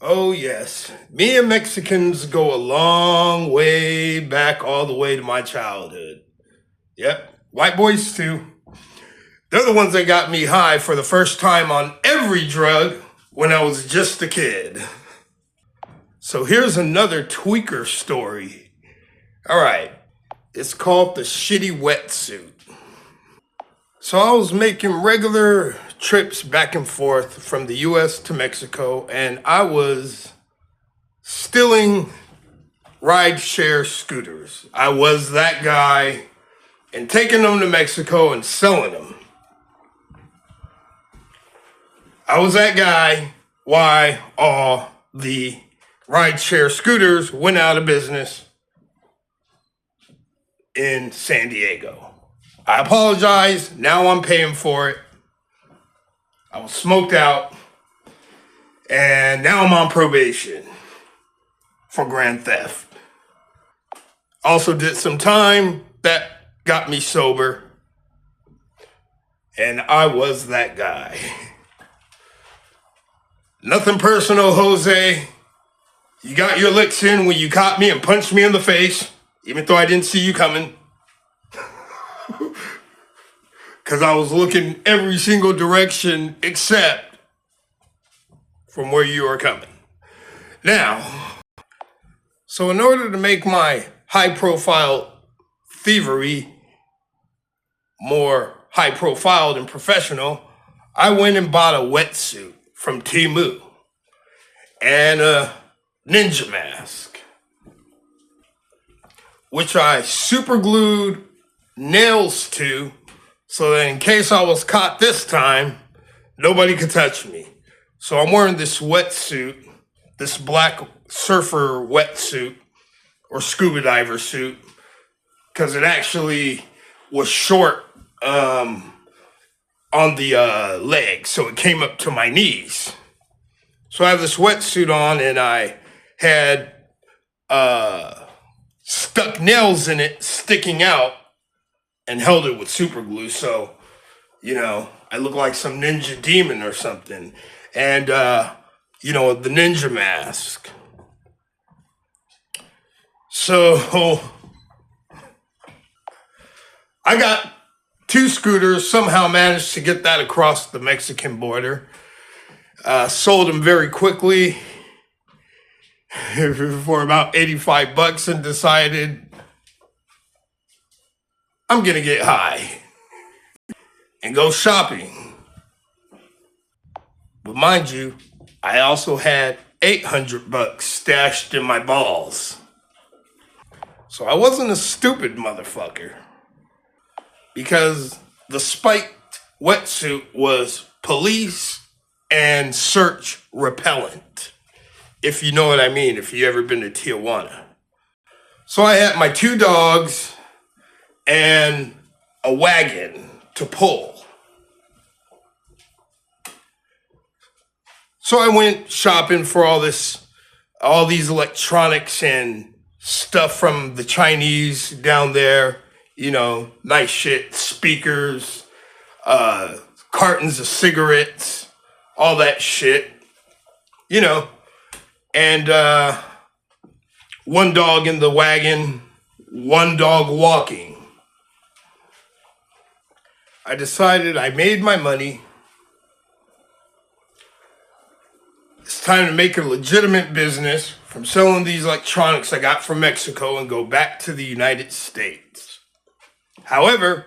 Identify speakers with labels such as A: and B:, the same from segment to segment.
A: Oh, yes. Me and Mexicans go a long way back, all the way to my childhood. Yep. White boys, too. They're the ones that got me high for the first time on every drug when I was just a kid. So here's another tweaker story. All right. It's called the shitty wetsuit. So I was making regular trips back and forth from the US to Mexico, and I was stealing ride share scooters. I was that guy and taking them to Mexico and selling them. I was that guy why all the ride share scooters went out of business in San Diego. I apologize. Now I'm paying for it. I was smoked out and now I'm on probation for grand theft. Also did some time that got me sober. And I was that guy. Nothing personal, Jose. You got your licks in when you caught me and punched me in the face, even though I didn't see you coming. Because I was looking every single direction except from where you were coming. Now, so in order to make my high-profile thievery more high-profile and professional, I went and bought a wetsuit from Temu and a ninja mask, which I super glued nails to so that in case I was caught this time, nobody could touch me. So I'm wearing this wetsuit, this black surfer wetsuit or scuba diver suit, because it actually was short on the legs, so it came up to my knees. So I have this wetsuit on, and I had stuck nails in it sticking out and held it with super glue. So, I look like some ninja demon or something. And, the ninja mask. So I got 2 scooters, somehow managed to get that across the Mexican border. Sold them very quickly for about $85 and decided I'm gonna get high and go shopping. But mind you, I also had $800 stashed in my balls. So I wasn't a stupid motherfucker, because the spiked wetsuit was police and search repellent, if you know what I mean, if you ever been to Tijuana. So I had my 2 dogs and a wagon to pull. So I went shopping for all these electronics and stuff from the Chinese down there, nice shit, speakers, cartons of cigarettes, all that shit, and 1 dog in the wagon, 1 dog walking. I decided I made my money. It's time to make a legitimate business from selling these electronics I got from Mexico and go back to the United States. However,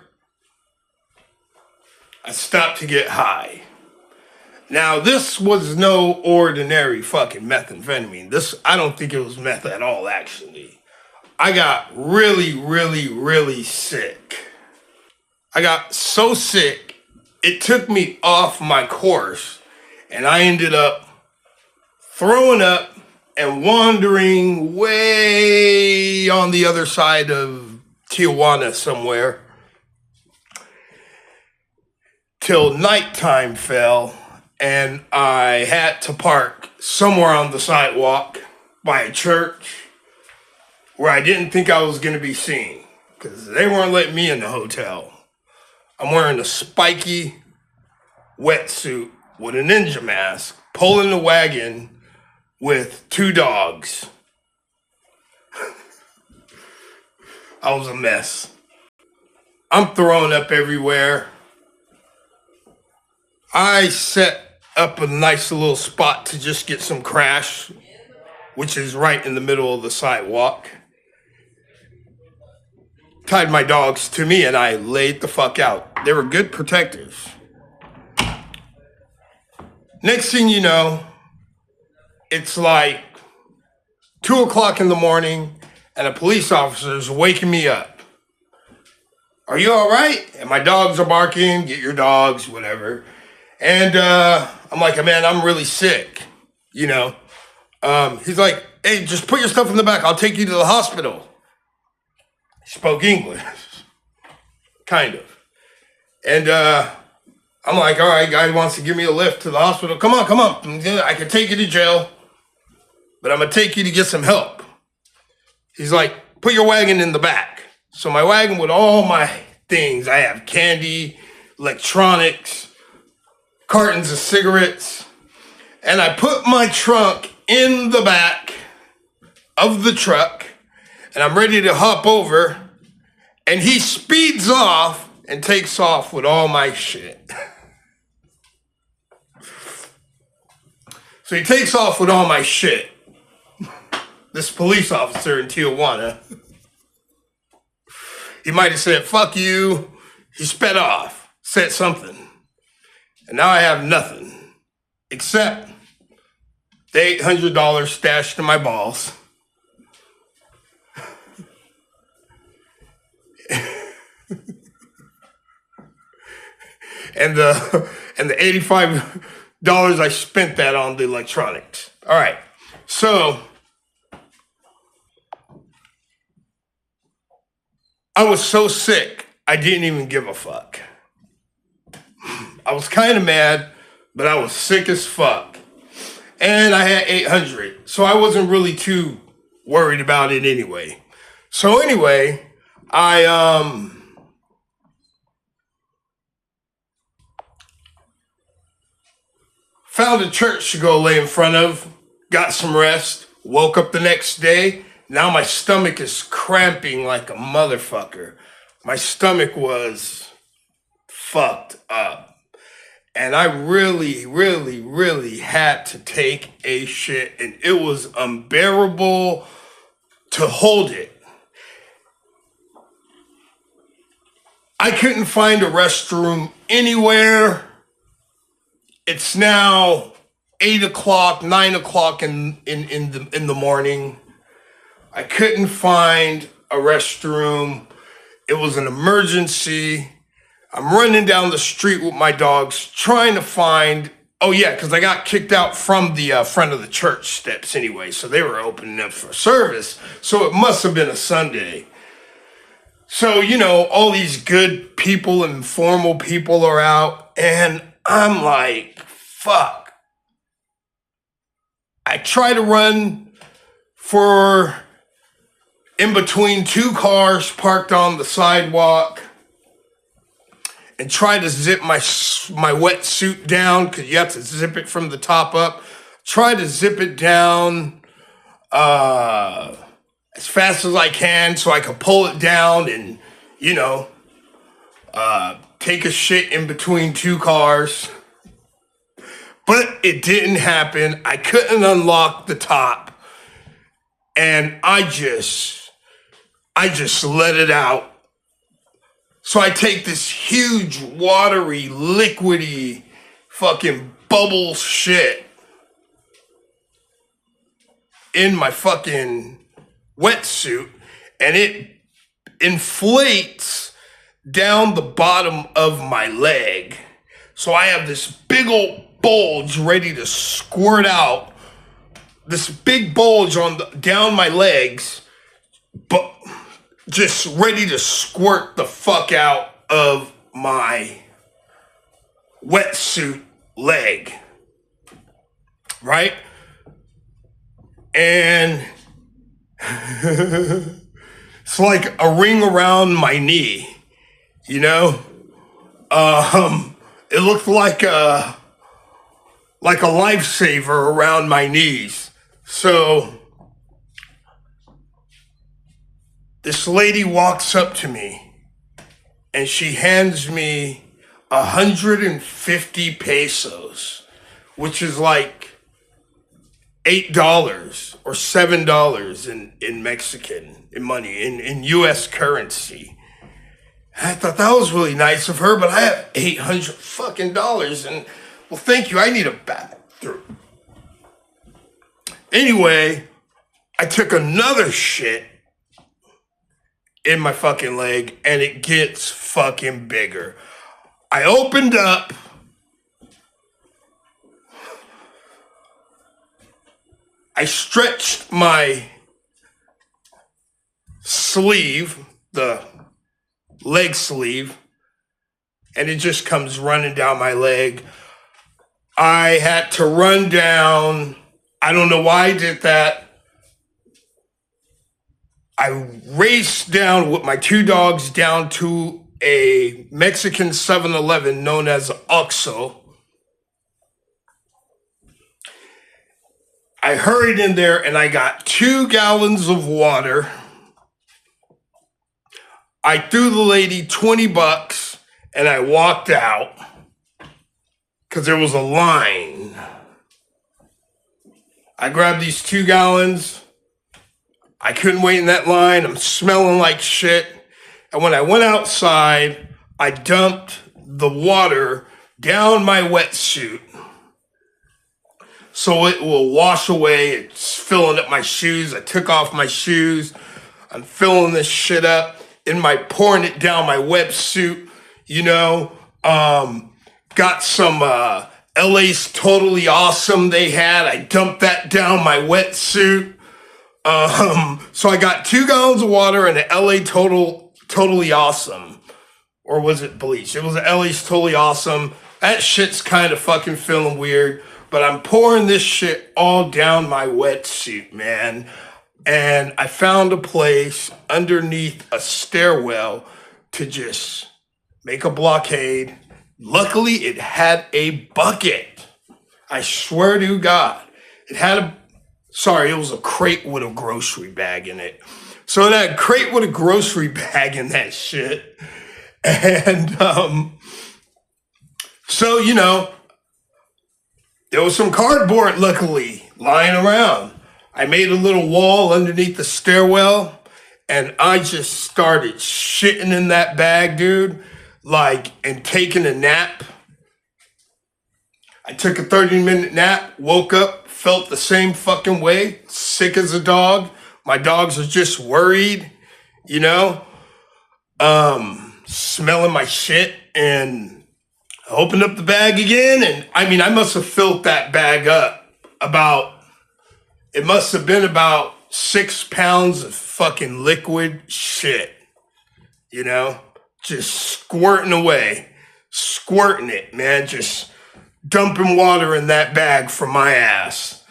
A: I stopped to get high. Now, this was no ordinary fucking methamphetamine. I don't think it was meth at all, actually. I got really, really, really sick. I got so sick, it took me off my course, and I ended up throwing up and wandering way on the other side of Tijuana somewhere till nighttime fell, and I had to park somewhere on the sidewalk by a church where I didn't think I was going to be seen, because they weren't letting me in the hotel. I'm wearing a spiky wetsuit with a ninja mask, pulling the wagon with 2 dogs. I was a mess. I'm throwing up everywhere. I set up a nice little spot to just get some crash, which is right in the middle of the sidewalk. Tied my dogs to me and I laid the fuck out. They were good protectors. Next thing you know, it's like 2 o'clock in the morning and a police officer is waking me up. Are you all right? And my dogs are barking, get your dogs, whatever. And I'm like, man, I'm really sick, you know. He's like, hey, just put your stuff in the back. I'll take you to the hospital. He spoke English, kind of. And I'm like, all right, guy wants to give me a lift to the hospital. Come on. I can take you to jail, but I'm going to take you to get some help. He's like, put your wagon in the back. So my wagon with all my things. I have candy, electronics, cartons of cigarettes. And I put my trunk in the back of the truck. And I'm ready to hop over. And he speeds off and takes off with all my shit. So he takes off with all my shit. This police officer in Tijuana. He might have said, fuck you. He sped off, said something. And now I have nothing except the $800 stashed in my balls. and the $85 I spent that on the electronics. All right. So I was so sick, I didn't even give a fuck. I was kind of mad, but I was sick as fuck. And I had 800, so I wasn't really too worried about it anyway. So anyway, I found a church to go lay in front of, got some rest, woke up the next day. Now my stomach is cramping like a motherfucker. My stomach was fucked up. And I really, really, really had to take a shit. And it was unbearable to hold it. I couldn't find a restroom anywhere. It's now 8 o'clock, 9 o'clock in the morning. I couldn't find a restroom. It was an emergency. I'm running down the street with my dogs trying to find, oh yeah, because I got kicked out from the front of the church steps anyway. So they were opening up for service. So it must have been a Sunday. So, you know, all these good people and formal people are out. And I'm like, fuck. I try to run for in between 2 cars parked on the sidewalk and try to zip my wetsuit down because you have to zip it from the top up. Try to zip it down as fast as I can so I can pull it down and, you know, take a shit in between 2 cars. But it didn't happen. I couldn't unlock the top. And I just let it out. So I take this huge, watery, liquidy, fucking bubble shit in my fucking wetsuit, and it inflates down the bottom of my leg. So I have this big old bulge ready to squirt out. This big bulge down my legs, but just ready to squirt the fuck out of my wetsuit leg. Right? And it's like a ring around my knee, you know? It looked like a lifesaver around my knees. So this lady walks up to me and she hands me 150 pesos, which is like $8 or $7 in Mexican, in money, in US currency. I thought that was really nice of her, but I have 800 fucking dollars, and well, thank you, I need a bathroom. Anyway, I took another shit in my fucking leg, and it gets fucking bigger. I opened up. I stretched my sleeve, the leg sleeve, and it just comes running down my leg. I had to run down. I don't know why I did that. I raced down with my two dogs down to a Mexican 7-Eleven known as Oxxo. I hurried in there and I got 2 gallons of water. I threw the lady $20 and I walked out because there was a line. I grabbed these 2 gallons. I couldn't wait in that line. I'm smelling like shit. And when I went outside, I dumped the water down my wetsuit so it will wash away. It's filling up my shoes. I took off my shoes. I'm filling this shit up pouring it down my wetsuit, you know. Got some LA's Totally Awesome they had. I dumped that down my wetsuit. So I got 2 gallons of water and an Totally Awesome. Or was it bleach? It was an LA's Totally Awesome. That shit's kind of fucking feeling weird. But I'm pouring this shit all down my wetsuit, man. And I found a place underneath a stairwell to just make a blockade. Luckily, it had a bucket. I swear to God. It was a crate with a grocery bag in it. So that crate with a grocery bag in that shit. And so, you know, there was some cardboard, luckily, lying around. I made a little wall underneath the stairwell, and I just started shitting in that bag, dude, and taking a nap. I took a 30-minute nap, woke up, felt the same fucking way, sick as a dog. My dogs are just worried, you know, smelling my shit, and I opened up the bag again, and I must have filled that bag up it must have been about 6 pounds of fucking liquid shit, you know, just squirting away, squirting it, man, just dumping water in that bag from my ass.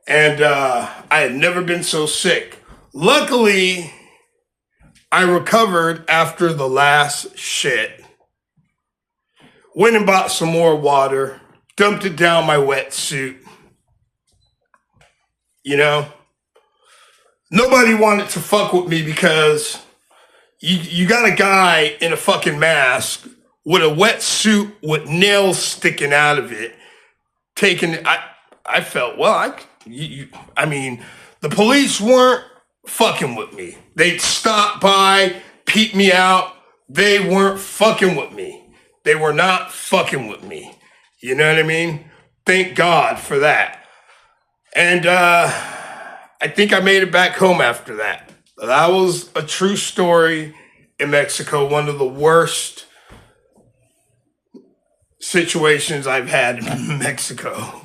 A: And I had never been so sick. Luckily, I recovered after the last shit. Went and bought some more water, dumped it down my wetsuit. You know, nobody wanted to fuck with me because you got a guy in a fucking mask with a wetsuit with nails sticking out of it, I felt, well, the police weren't fucking with me. They'd stop by, peep me out. They weren't fucking with me. They were not fucking with me. You know what I mean? Thank God for that. And I think I made it back home after that. That was a true story in Mexico. One of the worst situations I've had in Mexico.